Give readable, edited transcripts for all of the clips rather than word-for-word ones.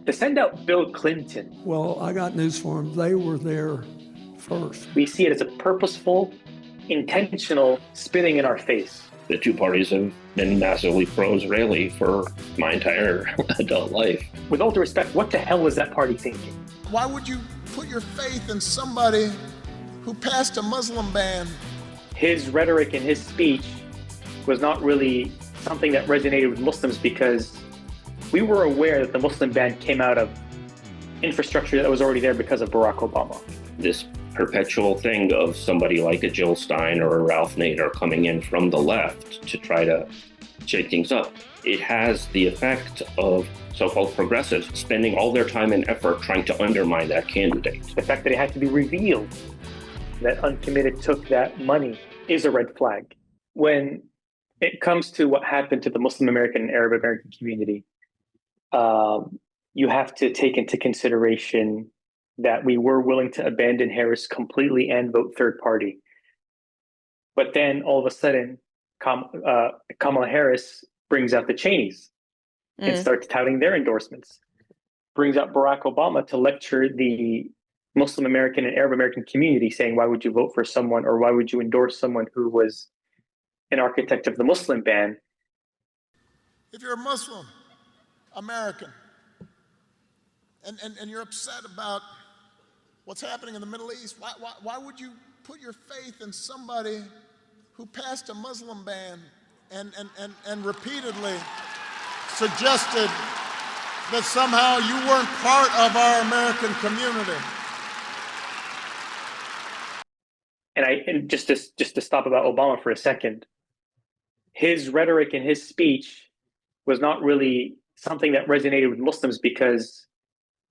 To send out Bill Clinton, Well, I got news for them. They were there first. we see it as a purposeful, intentional spitting in our face. The two parties have been massively pro-Israeli for my entire adult life. With all due respect, what the hell was that party thinking? Why would you put your faith in somebody who passed a Muslim ban? His rhetoric and his speech was not really something that resonated with Muslims because we were aware that the Muslim ban came out of infrastructure that was already there because of Barack Obama. This perpetual thing of somebody like a Jill Stein or a Ralph Nader coming in from the left to try to shake things up. It has the effect of so-called progressives spending all their time and effort trying to undermine that candidate. The fact that it had to be revealed that Uncommitted took that money is a red flag. When it comes to what happened to the Muslim American and Arab American community, you have to take into consideration that we were willing to abandon Harris completely and vote third party. But then all of a sudden, Kamala Harris brings out the Cheneys and starts touting their endorsements, brings out Barack Obama to lecture the Muslim American and Arab American community saying, why would you vote for someone or why would you endorse someone who was an architect of the Muslim ban? If you're a Muslim American and you're upset about what's happening in the Middle East, why would you put your faith in somebody who passed a Muslim ban and repeatedly suggested that somehow you weren't part of our American community? And just to stop about Obama for a second, his rhetoric and his speech was not really something that resonated with Muslims because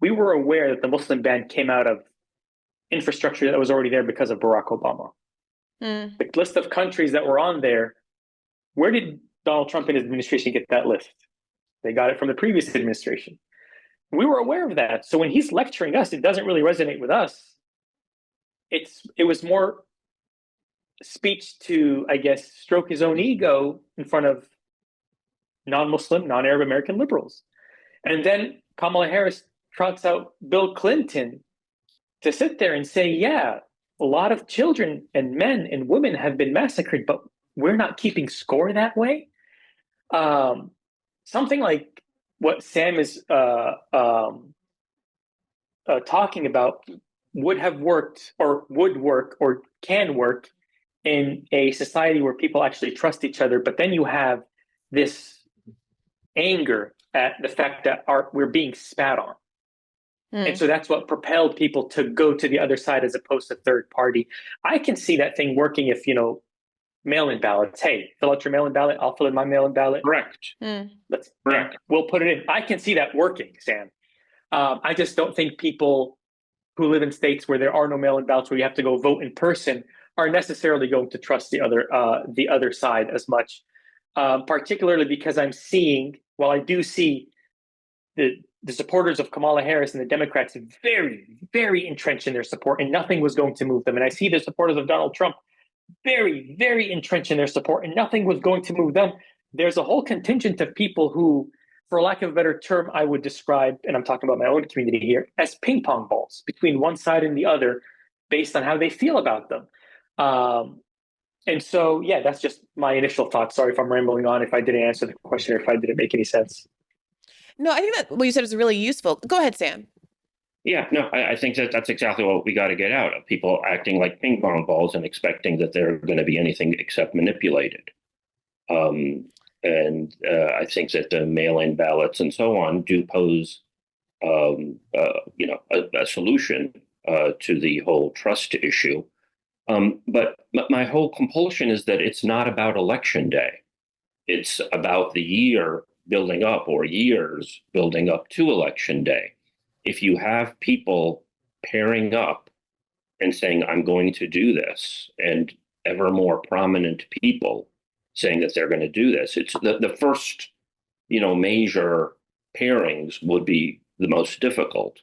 we were aware that the Muslim ban came out of infrastructure that was already there because of Barack Obama. The list of countries that were on there, where did Donald Trump and his administration get that list? They got it from the previous administration. We were aware of that. So when he's lecturing us, it doesn't really resonate with us. It was more speech to, I guess, stroke his own ego in front of non-Muslim, non-Arab American liberals. And then Kamala Harris trots out Bill Clinton to sit there and say, yeah, a lot of children and men and women have been massacred, but we're not keeping score that way. Something like what Sam is talking about would have worked or would work or can work in a society where people actually trust each other. But then you have this anger at the fact that we're being spat on. And so that's what propelled people to go to the other side as opposed to third party. I can see that thing working if, mail-in ballots. Hey, fill out your mail-in ballot. I'll fill in my mail-in ballot. Correct. We'll put it in. I can see that working, Sam. I just don't think people who live in states where there are no mail-in ballots, where you have to go vote in person, are necessarily going to trust the other side as much. Particularly because I'm seeing, while I do see the supporters of Kamala Harris and the Democrats very, very entrenched in their support, and nothing was going to move them. And I see the supporters of Donald Trump very, very entrenched in their support, and nothing was going to move them. There's a whole contingent of people who, for lack of a better term, I would describe, and I'm talking about my own community here, as ping pong balls between one side and the other based on how they feel about them. And so, yeah, that's just my initial thoughts. Sorry if I'm rambling on, if I didn't answer the question or if I didn't make any sense. No, I think that what you said is really useful. Go ahead, Sam. Yeah, no, I think that's exactly what we got to get out of people acting like ping pong balls and expecting that they're going to be anything except manipulated. And I think that the mail-in ballots and so on do pose, a solution to the whole trust issue. But my whole compulsion is that it's not about election day. It's about the year building up or years building up to election day. If you have people pairing up and saying, I'm going to do this, and ever more prominent people saying that they're going to do this, it's the first, major pairings would be the most difficult.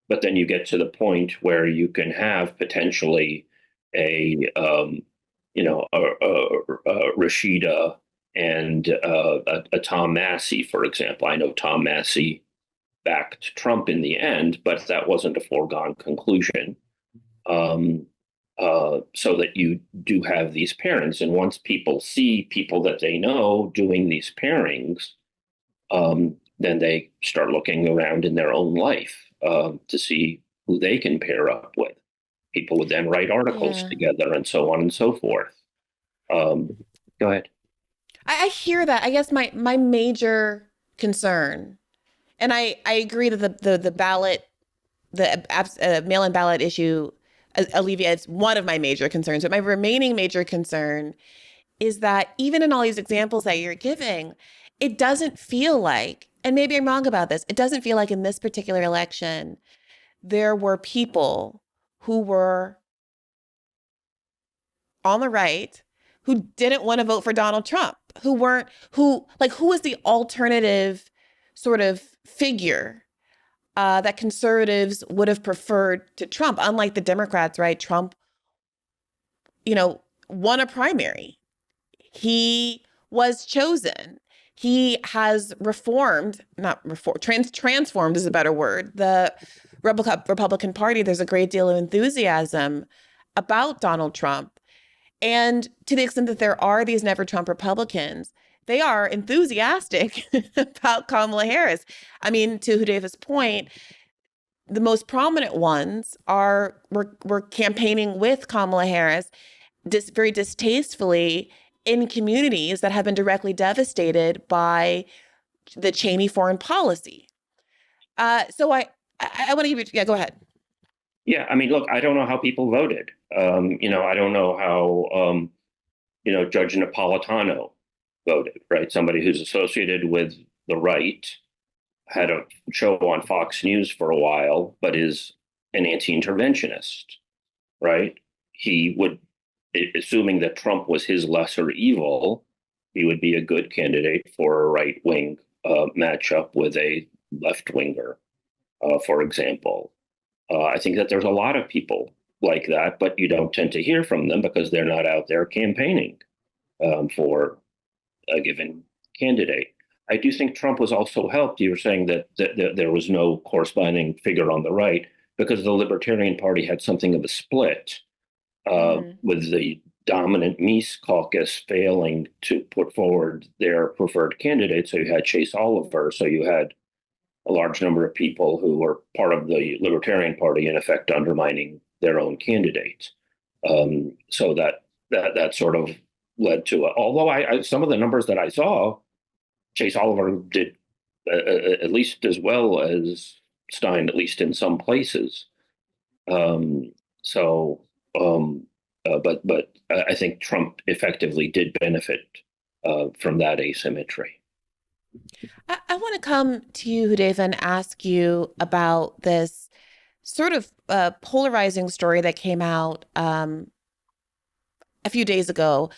But then you get to the point where you can have potentially a Rashida and a Tom Massey, for example. I know Tom Massey backed Trump in the end, but that wasn't a foregone conclusion. So that you do have these pairings. And once people see people that they know doing these pairings, then they start looking around in their own life to see who they can pair up with. People would then write articles together and so on and so forth. Go ahead. I hear that. I guess my major concern, and I agree that the ballot, the mail-in ballot issue alleviates one of my major concerns, but my remaining major concern is that even in all these examples that you're giving, it doesn't feel like, and maybe I'm wrong about this, it doesn't feel like in this particular election, there were people who were on the right who didn't want to vote for Donald Trump, who was the alternative sort of figure that conservatives would have preferred to Trump, unlike the Democrats, right? Trump, won a primary. He was chosen. He has transformed is a better word. The Republican Party, there's a great deal of enthusiasm about Donald Trump. And to the extent that there are these never Trump Republicans, they are enthusiastic about Kamala Harris. I mean, to Hudhayfah's point, the most prominent ones were campaigning with Kamala Harris very distastefully in communities that have been directly devastated by the Cheney foreign policy. So I want to give you, go ahead. Yeah, I mean, look, I don't know how people voted. I don't know how, Judge Napolitano voted, right? Somebody who's associated with the right, had a show on Fox News for a while, but is an anti-interventionist, right? He would, assuming that Trump was his lesser evil, he would be a good candidate for a right-wing matchup with a left-winger, for example. I think that there's a lot of people like that, but you don't tend to hear from them because they're not out there campaigning for a given candidate. I do think Trump was also helped. You were saying that there was no corresponding figure on the right because the Libertarian Party had something of a split with the dominant Mies caucus failing to put forward their preferred candidate. So you had Chase Oliver. So you had a large number of people who were part of the Libertarian Party, in effect, undermining their own candidate. So that sort of led to it. Although some of the numbers that I saw, Chase Oliver did at least as well as Stein, at least in some places. But I think Trump effectively did benefit from that asymmetry. I want to come to you, Hudhayfah, and ask you about this sort of polarizing story that came out a few days ago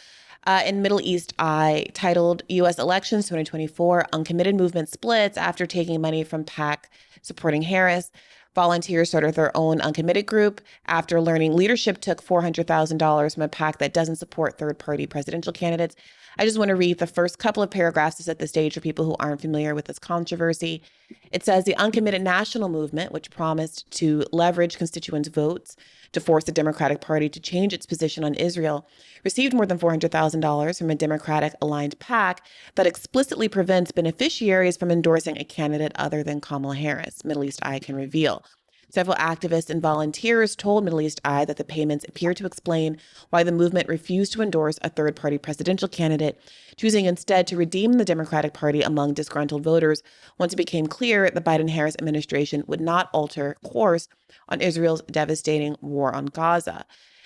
in Middle East Eye, titled U.S. Elections 2024, Uncommitted Movement Splits After Taking Money from PAC Supporting Harris. Volunteers started their own uncommitted group after learning leadership took $400,000 from a PAC that doesn't support third-party presidential candidates. I just want to read the first couple of paragraphs to set the stage for people who aren't familiar with this controversy. It says the Uncommitted National Movement, which promised to leverage constituents' votes to force the Democratic Party to change its position on Israel, received more than $400,000 from a Democratic-aligned PAC that explicitly prevents beneficiaries from endorsing a candidate other than Kamala Harris, Middle East Eye can reveal. Several activists and volunteers told Middle East Eye that the payments appear to explain why the movement refused to endorse a third-party presidential candidate, choosing instead to redeem the Democratic Party among disgruntled voters once it became clear the Biden-Harris administration would not alter course on Israel's devastating war on Gaza.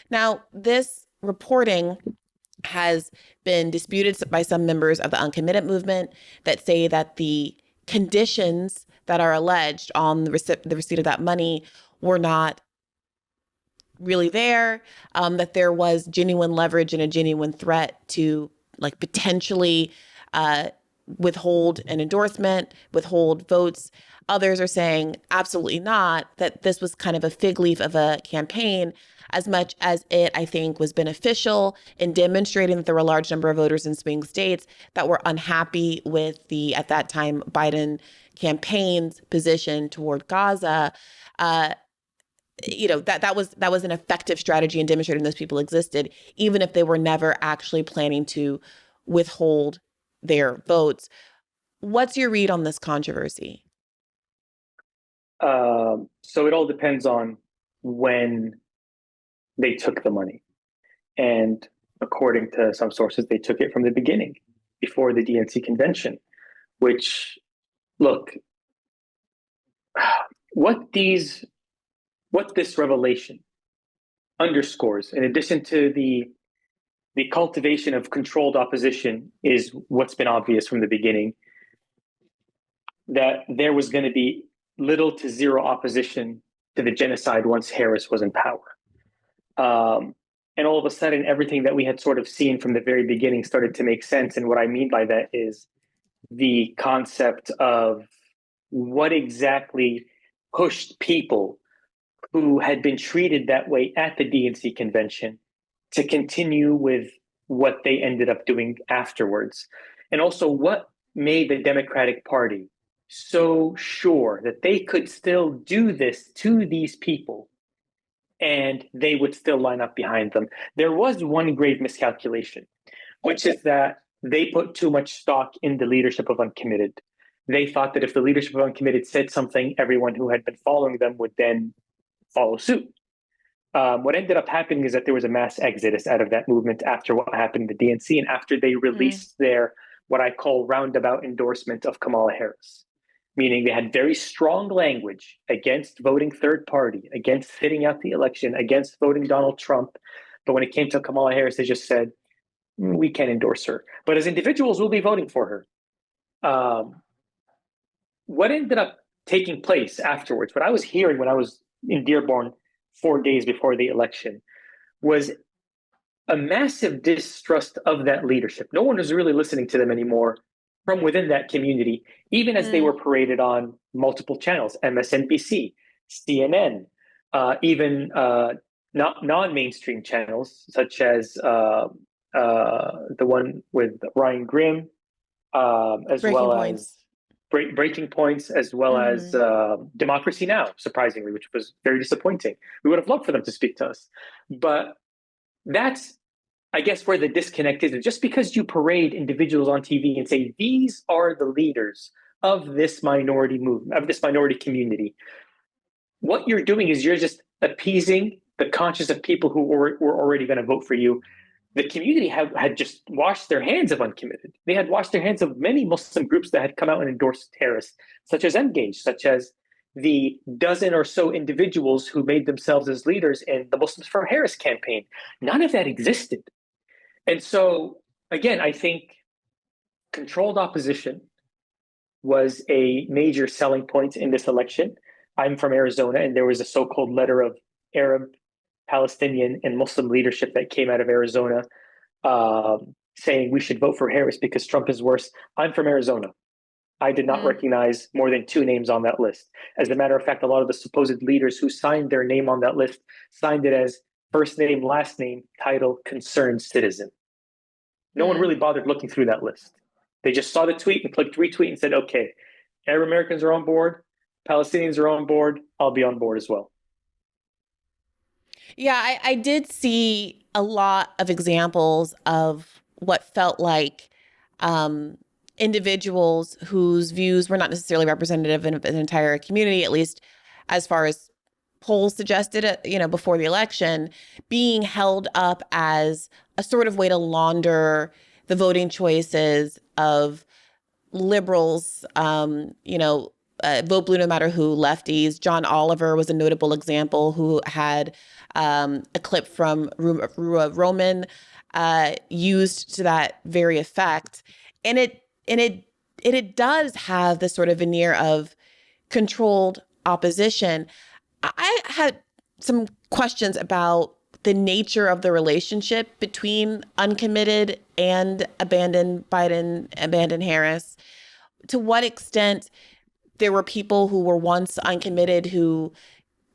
Now, this reporting has been disputed by some members of the Uncommitted movement that say that the conditions that are alleged on the receipt of that money were not really there, that there was genuine leverage and a genuine threat to potentially withhold an endorsement, withhold votes. Others are saying absolutely not, that this was kind of a fig leaf of a campaign, as much as it, I think, was beneficial in demonstrating that there were a large number of voters in swing states that were unhappy with the, at that time, Biden campaign's position toward Gaza, that was an effective strategy in demonstrating those people existed, even if they were never actually planning to withhold their votes. What's your read on this controversy? So it all depends on when they took the money. And according to some sources, they took it from the beginning, before the DNC convention, which, look, what this revelation underscores, in addition to the cultivation of controlled opposition, is what's been obvious from the beginning, that there was going to be little to zero opposition to the genocide once Harris was in power. And all of a sudden, everything that we had sort of seen from the very beginning started to make sense. And what I mean by that is the concept of what exactly pushed people who had been treated that way at the DNC convention to continue with what they ended up doing afterwards. And also what made the Democratic Party so sure that they could still do this to these people and they would still line up behind them. There was one grave miscalculation, which is that they put too much stock in the leadership of Uncommitted. They thought that if the leadership of Uncommitted said something, everyone who had been following them would then follow suit. What ended up happening is that there was a mass exodus out of that movement after what happened in the DNC and after they released their, what I call, roundabout endorsement of Kamala Harris. Meaning they had very strong language against voting third party, against sitting out the election, against voting Donald Trump. But when it came to Kamala Harris, they just said, we can't endorse her. But as individuals, we'll be voting for her. What ended up taking place afterwards, what I was hearing when I was in Dearborn 4 days before the election, was a massive distrust of that leadership. No one was really listening to them anymore from within that community, even as they were paraded on multiple channels, MSNBC, CNN, even non-mainstream channels, such as the one with Ryan Grimm, as Breaking well Points. as Breaking Points, as well as Democracy Now!, surprisingly, which was very disappointing. We would have loved for them to speak to us. But that's, I guess, where the disconnect is. Just because you parade individuals on TV and say, these are the leaders of this minority movement, of this minority community, what you're doing is you're just appeasing the conscience of people who were already going to vote for you. The community had just washed their hands of Uncommitted. They had washed their hands of many Muslim groups that had come out and endorsed terrorists, such as Engage, such as the dozen or so individuals who made themselves as leaders in the Muslims for Harris campaign. None of that existed. And so, again, I think controlled opposition was a major selling point in this election. I'm from Arizona, and there was a so-called letter of Arab, Palestinian, and Muslim leadership that came out of Arizona saying we should vote for Harris because Trump is worse. I'm from Arizona. I did not recognize more than 2 names on that list. As a matter of fact, a lot of the supposed leaders who signed their name on that list signed it as first name, last name, title, concerned citizen. No one really bothered looking through that list. They just saw the tweet and clicked retweet and said, okay, Arab Americans are on board, Palestinians are on board, I'll be on board as well. Yeah, I did see a lot of examples of what felt like individuals whose views were not necessarily representative of an entire community, at least as far as polls suggested, before the election, being held up as a sort of way to launder the voting choices of liberals, vote blue no matter who, lefties. John Oliver was a notable example who had a clip from Roman used to that very effect. And it does have this sort of veneer of controlled opposition. I had some questions about the nature of the relationship between Uncommitted and abandoned Biden, abandoned Harris. To what extent there were people who were once Uncommitted who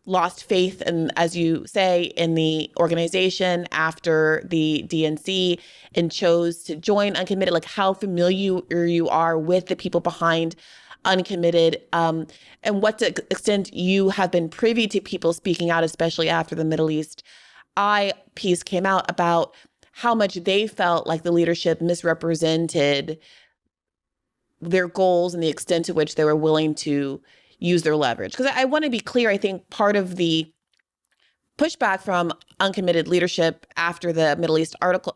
lost faith, and as you say, in the organization after the DNC and chose to join Uncommitted, like how familiar you are with the people behind Uncommitted, and what to extent you have been privy to people speaking out, especially after the Middle East Eye piece came out about how much they felt like the leadership misrepresented their goals and the extent to which they were willing to use their leverage. Because I want to be clear, I think part of the pushback from uncommitted leadership after the Middle East article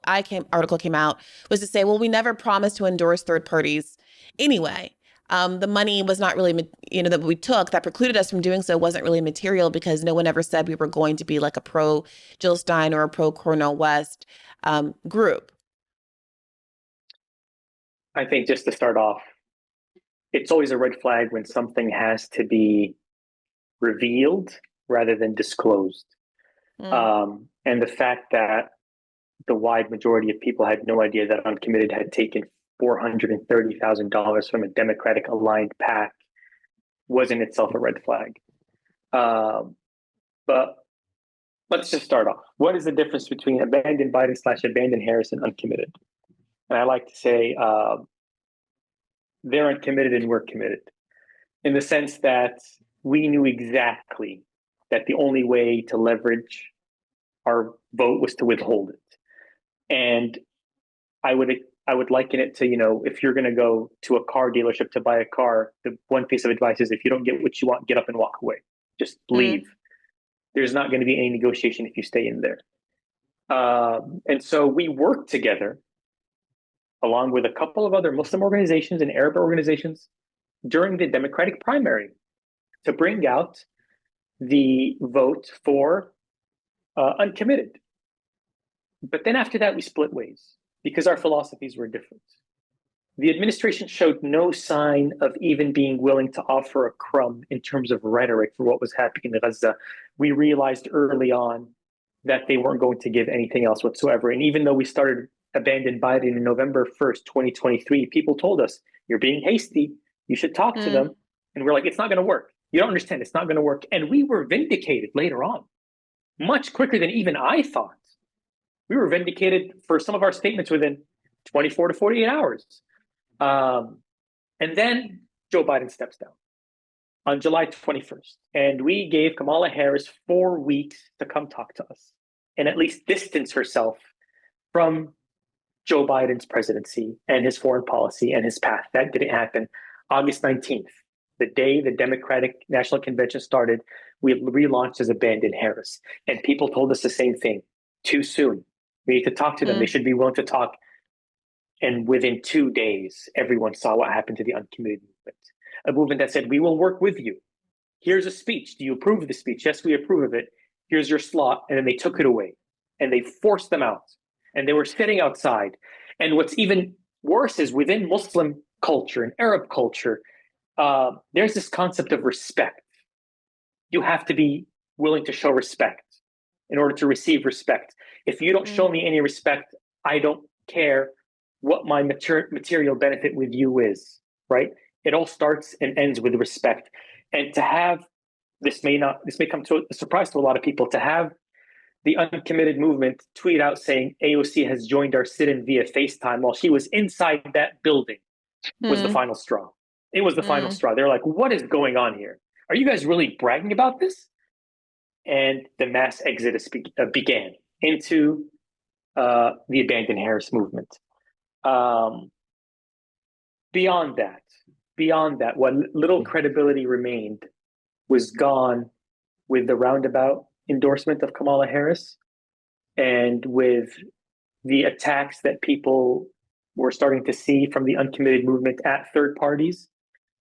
came out was to say, well, we never promised to endorse third parties anyway. The money was not really, that we took that precluded us from doing so wasn't really material because no one ever said we were going to be like a pro Jill Stein or a pro Cornel West group. I think just to start off, it's always a red flag when something has to be revealed rather than disclosed. And the fact that the wide majority of people had no idea that Uncommitted had taken $430,000 from a Democratic aligned PAC was in itself a red flag. But let's just start off. What is the difference between abandoned Biden / abandoned Harris and Uncommitted? And I like to say they're uncommitted and we're committed, in the sense that we knew exactly that the only way to leverage our vote was to withhold it. And I would liken it to, if you're going to go to a car dealership to buy a car, the one piece of advice is if you don't get what you want, get up and walk away. Just leave. There's not going to be any negotiation if you stay in there. And so we worked together along with a couple of other Muslim organizations and Arab organizations during the Democratic primary to bring out the vote for Uncommitted. But then after that, we split ways because our philosophies were different. The administration showed no sign of even being willing to offer a crumb in terms of rhetoric for what was happening in Gaza. We realized early on that they weren't going to give anything else whatsoever. And even though we started Abandoned Biden in November 1st, 2023, people told us, you're being hasty. You should talk to them. And we're like, it's not going to work. You don't understand. It's not going to work. And we were vindicated later on, much quicker than even I thought. We were vindicated for some of our statements within 24 to 48 hours. And then Joe Biden steps down on July 21st. And we gave Kamala Harris 4 weeks to come talk to us and at least distance herself from Joe Biden's presidency and his foreign policy and his path. That didn't happen. August 19th, the day the Democratic National Convention started, we relaunched as Abandoned Harris. And people told us the same thing. Too soon. We need to talk to them. They should be willing to talk. And within 2 days, everyone saw what happened to the Uncommitted movement. A movement that said, we will work with you. Here's a speech. Do you approve of the speech? Yes, we approve of it. Here's your slot. And then they took it away. And they forced them out. And they were sitting outside. And what's even worse is within Muslim culture and Arab culture, there's this concept of respect. You have to be willing to show respect in order to receive respect. If you don't show me any respect, I don't care what my material benefit with you is, right? It all starts and ends with respect. And to have, this may come to a surprise to a lot of people, to have the Uncommitted movement tweet out saying AOC has joined our sit-in via FaceTime while she was inside that building was the final straw. It was the final straw. They're like, what is going on here? Are you guys really bragging about this? And the mass exodus began into the Abandoned Harris movement. Beyond that, what little credibility remained was gone with the roundabout endorsement of Kamala Harris and with the attacks that people were starting to see from the Uncommitted movement at third parties,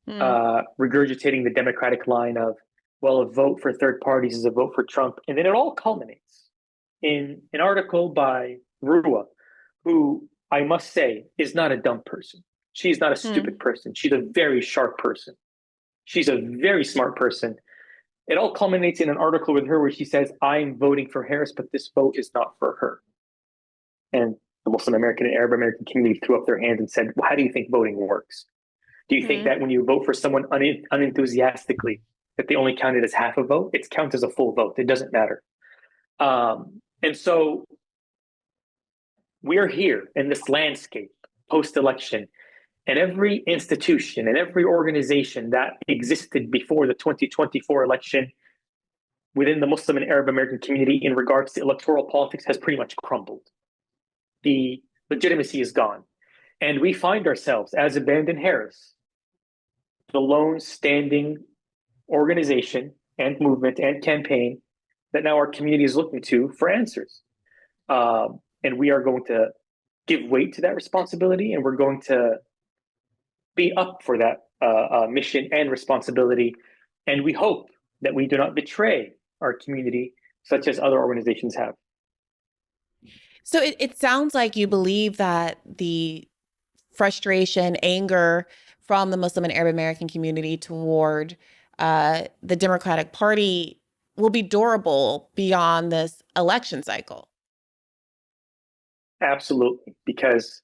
regurgitating the Democratic line of, well, a vote for third parties is a vote for Trump. And then it all culminates in an article by Rua, who I must say is not a dumb person. She's not a stupid person. She's a very sharp person. She's a very smart person. It all culminates in an article with her where she says, I'm voting for Harris, but this vote is not for her. And the Muslim American and Arab American community threw up their hands and said, well, how do you think voting works? Do you think that when you vote for someone unenthusiastically, that they only count it as half a vote? It's counted as a full vote. It doesn't matter. And so we're here in this landscape post-election, And every institution and every organization that existed before the 2024 election within the Muslim and Arab American community in regards to electoral politics has pretty much crumbled. The legitimacy is gone. And we find ourselves as Abandon Harris, the lone standing organization and movement and campaign that now our community is looking to for answers. And we are going to give weight to that responsibility, and we're going to be up for that mission and responsibility. And we hope that we do not betray our community, such as other organizations have. So it sounds like you believe that the frustration, anger from the Muslim and Arab American community toward the Democratic Party will be durable beyond this election cycle. Absolutely, because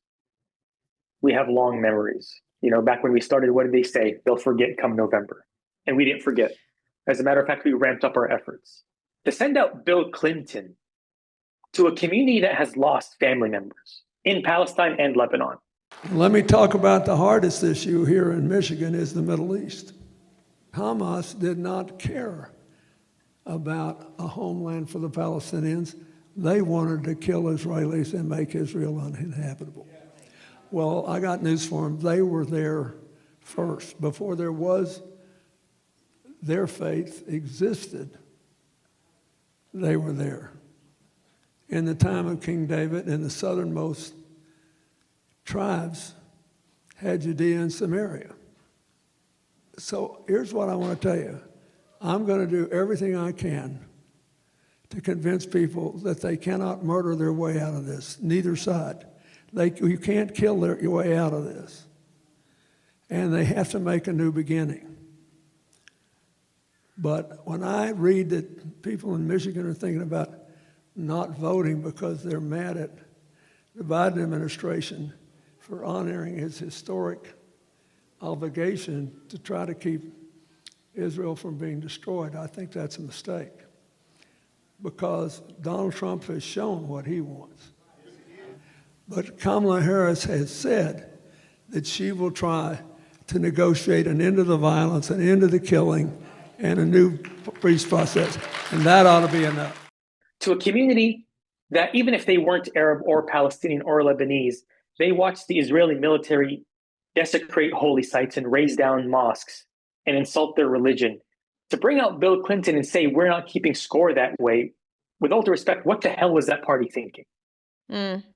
we have long memories. You know, back when we started, what did they say? They'll forget come November. And we didn't forget. As a matter of fact, we ramped up our efforts. To send out Bill Clinton to a community that has lost family members in Palestine and Lebanon. Let me talk about the hardest issue here in Michigan is the Middle East. Hamas did not care about a homeland for the Palestinians. They wanted to kill Israelis and make Israel uninhabitable. Well, I got news for them. They were there first. Before their faith existed, they were there. In the time of King David, and the southernmost tribes had Judea and Samaria. So here's what I want to tell you. I'm going to do everything I can to convince people that they cannot murder their way out of this, neither side. You can't kill your way out of this. And they have to make a new beginning. But when I read that people in Michigan are thinking about not voting because they're mad at the Biden administration for honoring his historic obligation to try to keep Israel from being destroyed, I think that's a mistake. Because Donald Trump has shown what he wants. But Kamala Harris has said that she will try to negotiate an end to the violence, an end to the killing, and a new peace process. And that ought to be enough. To a community that, even if they weren't Arab or Palestinian or Lebanese, they watched the Israeli military desecrate holy sites and raise down mosques and insult their religion. To bring out Bill Clinton and say, we're not keeping score that way, with all due respect, what the hell was that party thinking?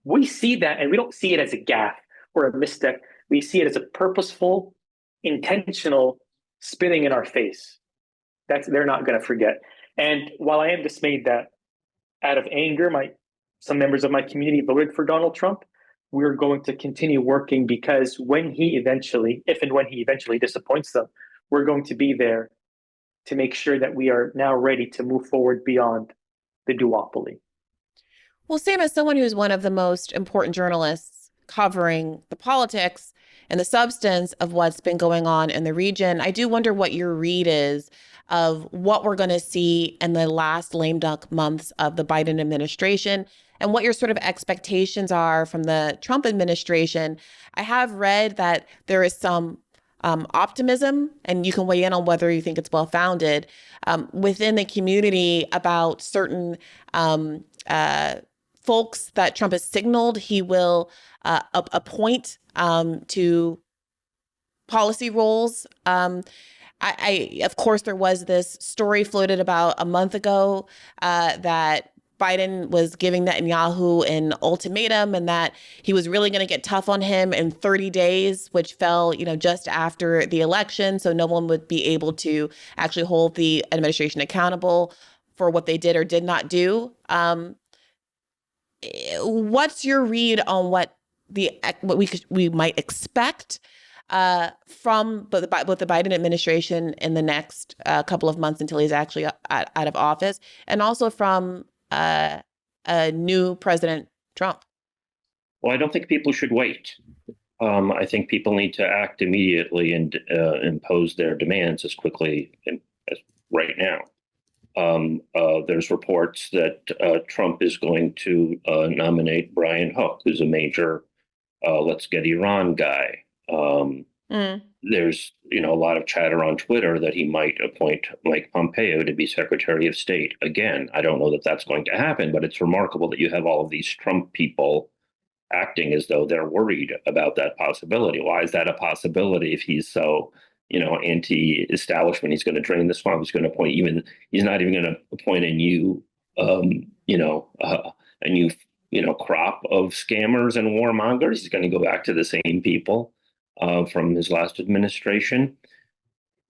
We see that, and we don't see it as a gaffe or a misstep. We see it as a purposeful, intentional spitting in our face. They're not going to forget. And while I am dismayed that out of anger, some members of my community voted for Donald Trump, we're going to continue working, because if and when he eventually disappoints them, we're going to be there to make sure that we are now ready to move forward beyond the duopoly. Well, Sam, as someone who's one of the most important journalists covering the politics and the substance of what's been going on in the region, I do wonder what your read is of what we're going to see in the last lame duck months of the Biden administration, and what your sort of expectations are from the Trump administration. I have read that there is some optimism, and you can weigh in on whether you think it's well-founded, within the community about certain folks that Trump has signaled he will appoint to policy roles. Of course, there was this story floated about a month ago that Biden was giving Netanyahu an ultimatum, and that he was really going to get tough on him in 30 days, which fell, just after the election. So no one would be able to actually hold the administration accountable for what they did or did not do. What's your read on what we might expect from both the Biden administration in the next couple of months until he's actually out of office, and also from a new President Trump? Well, I don't think people should wait. I think people need to act immediately and impose their demands as quickly as right now. There's reports that Trump is going to nominate Brian Hook, who's a major Let's Get Iran guy. There's, a lot of chatter on Twitter that he might appoint Mike Pompeo to be Secretary of State. Again, I don't know that that's going to happen, but it's remarkable that you have all of these Trump people acting as though they're worried about that possibility. Why is that a possibility if he's so, anti-establishment? He's going to drain the swamp. He's going to appoint he's not even going to appoint a new, crop of scammers and warmongers. He's going to go back to the same people from his last administration.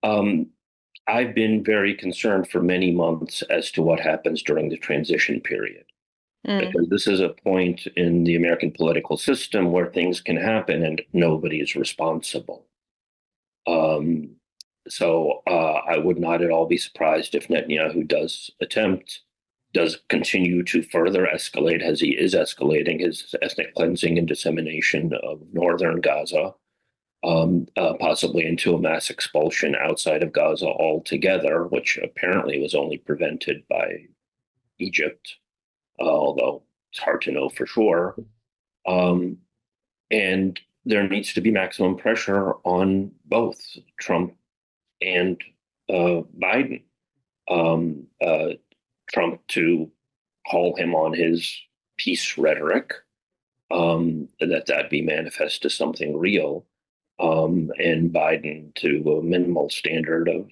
I've been very concerned for many months as to what happens during the transition period. Because this is a point in the American political system where things can happen and nobody is responsible. So I would not at all be surprised if Netanyahu does continue to further escalate, as he is escalating, his ethnic cleansing and dissemination of northern Gaza, possibly into a mass expulsion outside of Gaza altogether, which apparently was only prevented by Egypt. Although it's hard to know for sure. And there needs to be maximum pressure on both Trump and Biden. Trump to call him on his peace rhetoric, that be manifest as something real, and Biden to a minimal standard of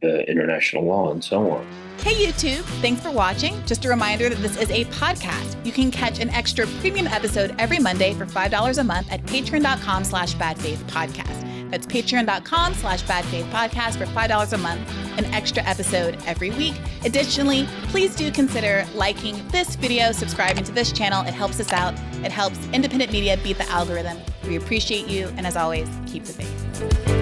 international law and so on. Hey YouTube, thanks for watching. Just a reminder that this is a podcast. You can catch an extra premium episode every Monday for $5 a month at patreon.com/badfaithpodcast. That's patreon.com/badfaithpodcast for $5 a month, an extra episode every week. Additionally, please do consider liking this video, subscribing to this channel. It helps us out. It helps independent media beat the algorithm. We appreciate you. And as always, keep the faith.